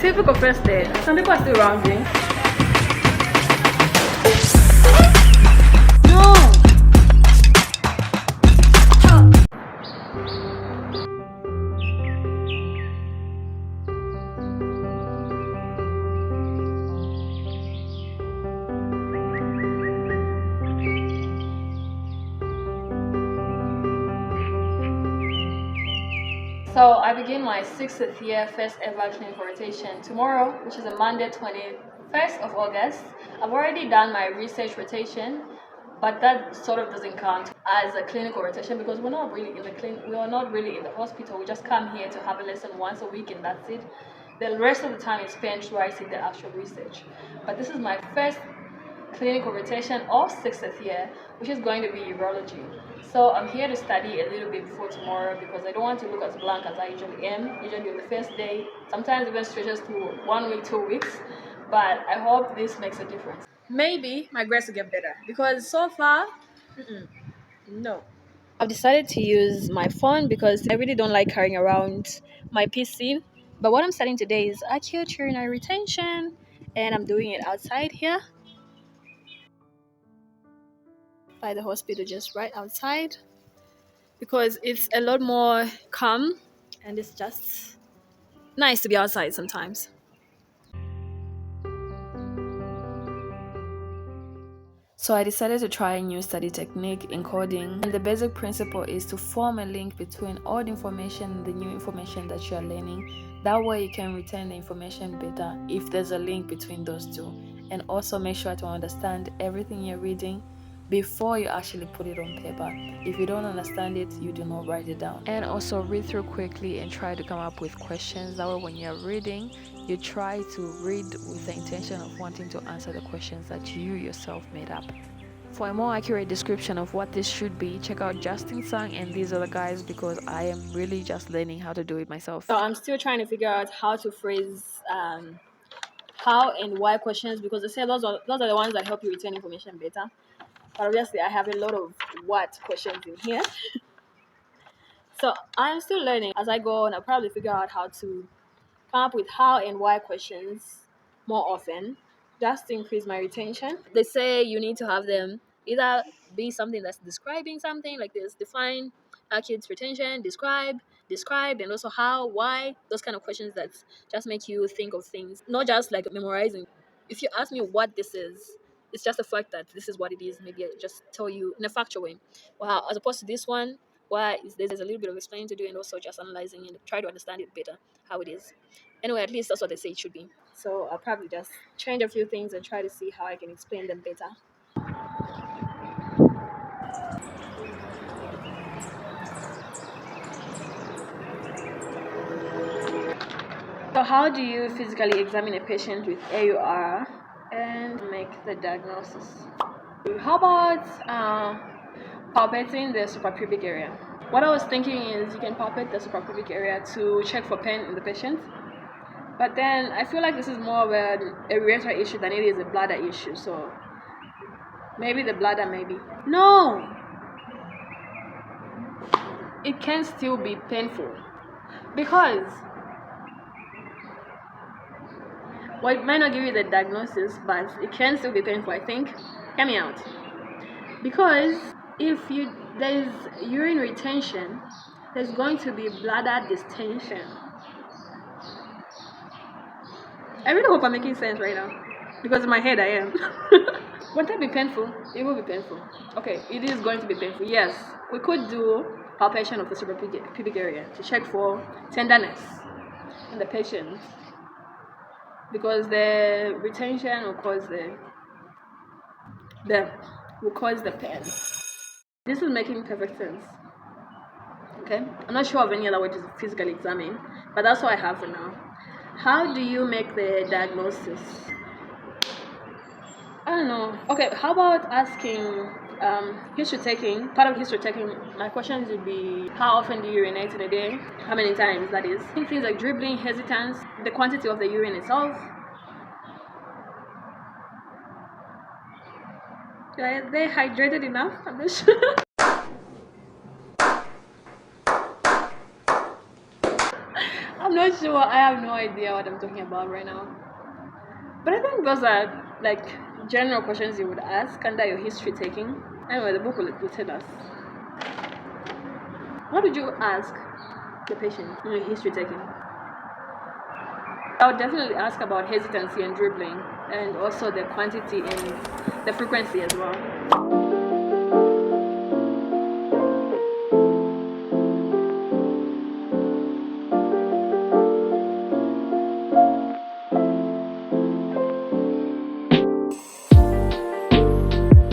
typical first day. Some people are still rounding. No! So I begin my 6th year first ever clinical rotation tomorrow, which is a Monday 21st of August. I've already done my research rotation, but that sort of doesn't count as a clinical rotation because we're not really in the we are not really in the hospital. We just come here to have a lesson once a week and that's it. The rest of the time is spent writing the actual research. But this is my first clinical rotation of 6th year, which is going to be urology. So I'm here to study a little bit before tomorrow because I don't want to look as blank as I usually am. Usually on the first day, sometimes even stretches to 1 week, 2 weeks. But I hope this makes a difference. Maybe my grades will get better because so far, no. I've decided to use my phone because I really don't like carrying around my PC. But what I'm studying today is acute urinary retention, and I'm doing it outside here by the hospital, just right outside, because it's a lot more calm and it's just nice to be outside sometimes. So I decided to try a new study technique, encoding, and the basic principle is to form a link between old information and the new information that you are learning. That way you can retain the information better if there's a link between those two, and also make sure to understand everything you're reading before you actually put it on paper. If you don't understand it, you do not write it down. And also read through quickly and try to come up with questions. That way when you're reading, you try to read with the intention of wanting to answer the questions that you yourself made up. For a more accurate description of what this should be, check out Justin Sang and these other guys because I am really just learning how to do it myself. So I'm still trying to figure out how to phrase how and why questions because they say those are the ones that help you retain information better. But obviously I have a lot of what questions in here. So I'm still learning. As I go on, I'll probably figure out how to come up with how and why questions more often, just to increase my retention. They say you need to have them either be something that's describing something like this, define acute retention, describe, and also how, why, those kind of questions that just make you think of things, not just like memorizing. If you ask me what this is, it's just the fact that this is what it is. Maybe I just tell you in a factual way. Well, as opposed to this one, why there's a little bit of explaining to do and also just analyzing and try to understand it better, how it is. Anyway, at least that's what they say it should be. So I'll probably just change a few things and try to see how I can explain them better. So how do you physically examine a patient with AUR and make the diagnosis? How about palpating the suprapubic area? What I was thinking is you can palpate the suprapubic area to check for pain in the patient. But then I feel like this is more of a urethra issue than it is a bladder issue. So maybe the bladder, maybe. No! It can still be painful. Because well, it might not give you the diagnosis, but it can still be painful, I think. Hear me out. Because if there's urine retention, there's going to be bladder distension. I really hope I'm making sense right now. Because in my head I am. Won't that be painful? It will be painful. Okay, it is going to be painful. Yes, we could do palpation of the suprapubic area to check for tenderness in the patient. Because the retention will cause the pain. This is making perfect sense. Okay, I'm not sure of any other way to physically examine, but that's what I have for now. How do you make the diagnosis? I don't know. Okay, how about asking history taking? Part of history taking, my questions would be how often do you urinate in a day? How many times, that is. Things like dribbling, hesitance, the quantity of the urine itself. Are they hydrated enough? I'm not sure. I'm not sure. I have no idea what I'm talking about right now. But I think those are like general questions you would ask under your history taking. Anyway, the book will tell us. What would you ask the patient in your history taking? I would definitely ask about hesitancy and dribbling, and also the quantity and the frequency as well.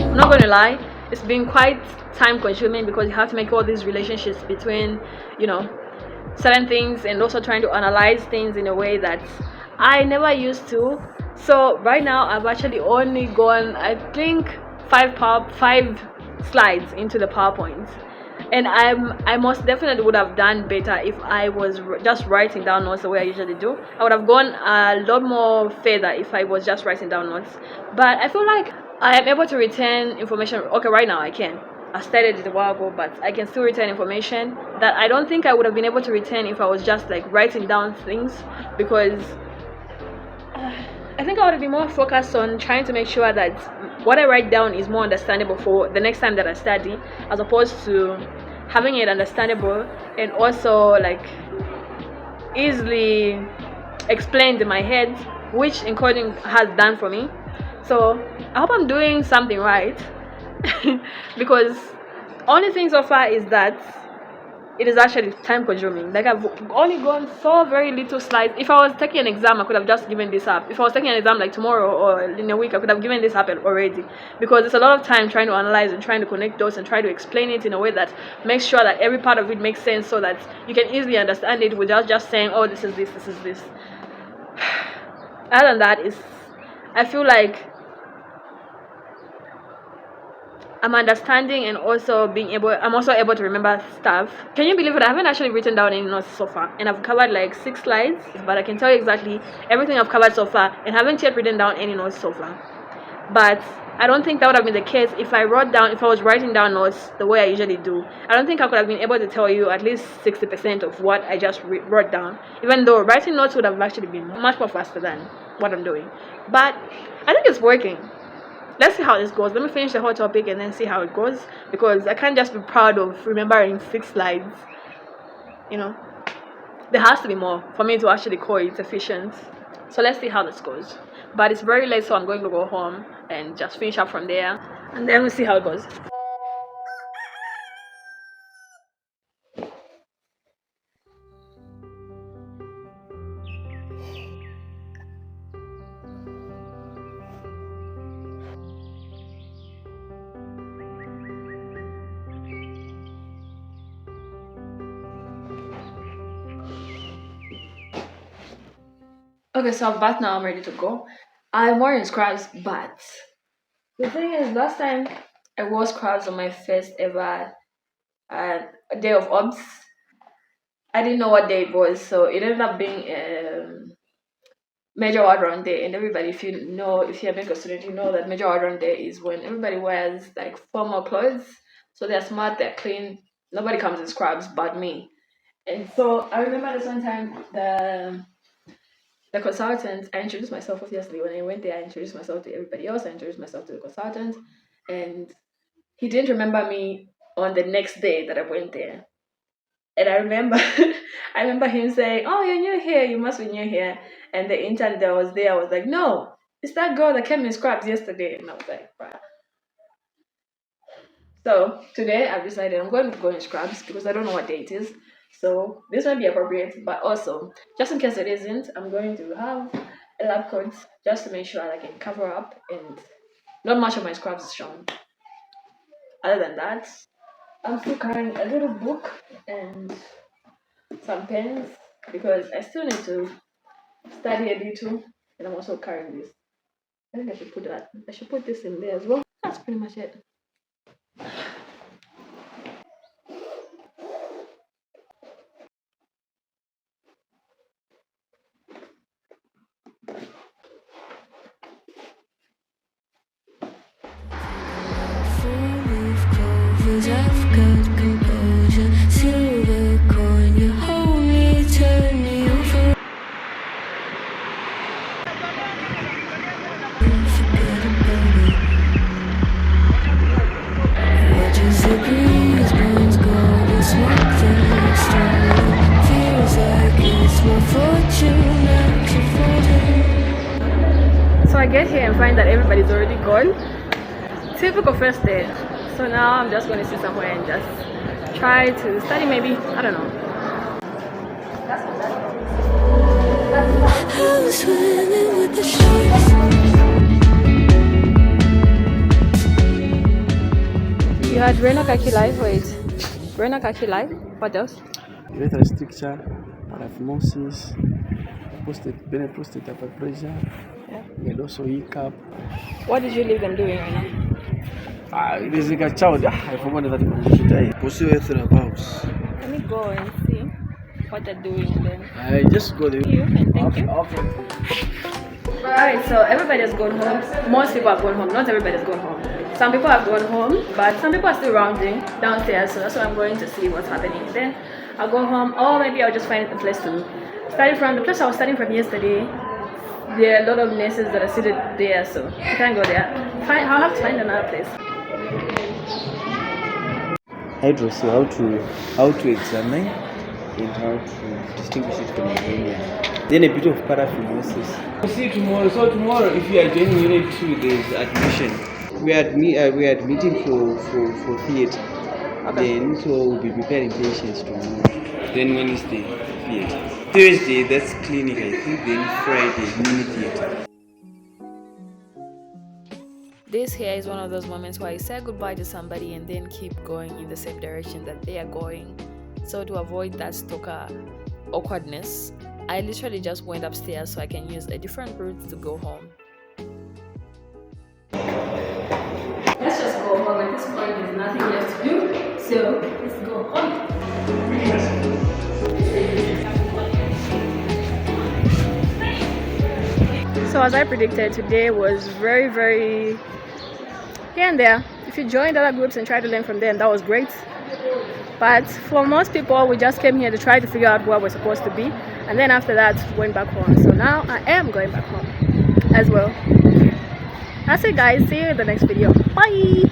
I'm not going to lie, it's been quite time consuming because you have to make all these relationships between, certain things, and also trying to analyze things in a way that I never used to. So right now I've actually only gone, I think, five slides into the PowerPoint, and I most definitely would have done better if I was just writing down notes the way I usually do. I would have gone a lot more further if I was just writing down notes, but I feel like I am able to retain information. Okay, right now I started it a while ago, but I can still retain information that I don't think I would have been able to retain if I was just like writing down things, because I think I would have been more focused on trying to make sure that what I write down is more understandable for the next time that I study, as opposed to having it understandable and also like easily explained in my head, which encoding has done for me. So I hope I'm doing something right. Because only thing so far is that it is actually time consuming. Like, I've only gone so very little slides. If I was taking an exam, I could have just given this up. If I was taking an exam like tomorrow or in a week, I could have given this up already, because it's a lot of time trying to analyze and trying to connect those and try to explain it in a way that makes sure that every part of it makes sense, so that you can easily understand it without just saying, oh, this is this. Other than that, I feel like I'm understanding and also I'm also able to remember stuff. Can you believe it? I haven't actually written down any notes so far, and I've covered like 6 slides, but I can tell you exactly everything I've covered so far and haven't yet written down any notes so far. But I don't think that would have been the case if I was writing down notes the way I usually do. I don't think I could have been able to tell you at least 60% of what I just wrote down, even though writing notes would have actually been much more faster than what I'm doing. But I think it's working. Let's see how this goes. Let me finish the whole topic and then see how it goes, because I can't just be proud of remembering 6 slides. There has to be more for me to actually call it efficient. So let's see how this goes. But it's very late, so I'm going to go home and just finish up from there, and then we'll see how it goes. Okay, so I'm back now. I'm ready to go. I'm wearing scrubs, but the thing is, last time I wore scrubs on my first ever day of obs, I didn't know what day it was, so it ended up being major wardrobe day. And everybody, if you're a medical student, you know that major wardrobe day is when everybody wears like formal clothes, so they're smart, they're clean. Nobody comes in scrubs but me. And so I remember this one time, the consultant, I introduced myself. Obviously, when I went there, I introduced myself to everybody else. I introduced myself to the consultant, and he didn't remember me on the next day that I went there. And I remember him saying, "Oh, you're new here. You must be new here." And the intern that was there was like, "No, it's that girl that came in scrubs yesterday." And I was like, "Right." So today I've decided I'm going to go in scrubs because I don't know what day it is. So this might be appropriate, but also, just in case it isn't, I'm going to have a lab coat just to make sure I can cover up and not much of my scrubs is shown. Other than that, I'm still carrying a little book and some pens because I still need to study a little, and I'm also carrying this. I think I should put this in there as well. That's pretty much it. I've got composure, silver coin, you hold me, turn me over. forget about it. Watches the breeze, burns gold and smoke that stolen. Feels like it's my fortune that's afforded. So I get here and find that everybody's already gone. Typical first day. So now I'm just going to sit somewhere and just try to study maybe. I don't know. I was swimming with the sharks. You had Renokaki Live, wait. Renokaki Live? What else? Urethral stricture, paraphimosis, prostate hyperplasia, and also hiccup. What did you leave them doing right now? It is like a child. I forgot that it posterior valves. Let me go and see what they're doing and then. I just go there. Thank you and thank you. Okay. Alright, so everybody has gone home. Most people have gone home. Not everybody has gone home. Some people have gone home, but some people are still rounding downstairs. So that's why I'm going to see what's happening. Then I'll go home, or maybe I'll just find a place to study from. The place I was studying from yesterday, there are a lot of nurses that are seated there, so I can't go there. I'll have to find another place. Hydrocele, how to examine and how to distinguish it from pneumonia. Then a bit of paraphimosis. We'll see tomorrow. So tomorrow, if you are joining Unit 2, there's admission. We are admitting for theatre. Okay. Then so we'll be preparing patients tomorrow. Then Wednesday, theatre. Thursday, that's clinic, I think. Then Friday, mini theatre. This here is one of those moments where you say goodbye to somebody and then keep going in the same direction that they are going. So to avoid that stalker awkwardness, I literally just went upstairs so I can use a different route to go home. Let's just go home. At this point, there's nothing left to do. So let's go home. So as I predicted, today was very, very here and there. If you joined other groups and tried to learn from them, that was great. But for most people, we just came here to try to figure out where we're supposed to be, and then after that went back home. So now I am going back home as well. That's it guys, see you in the next video. Bye.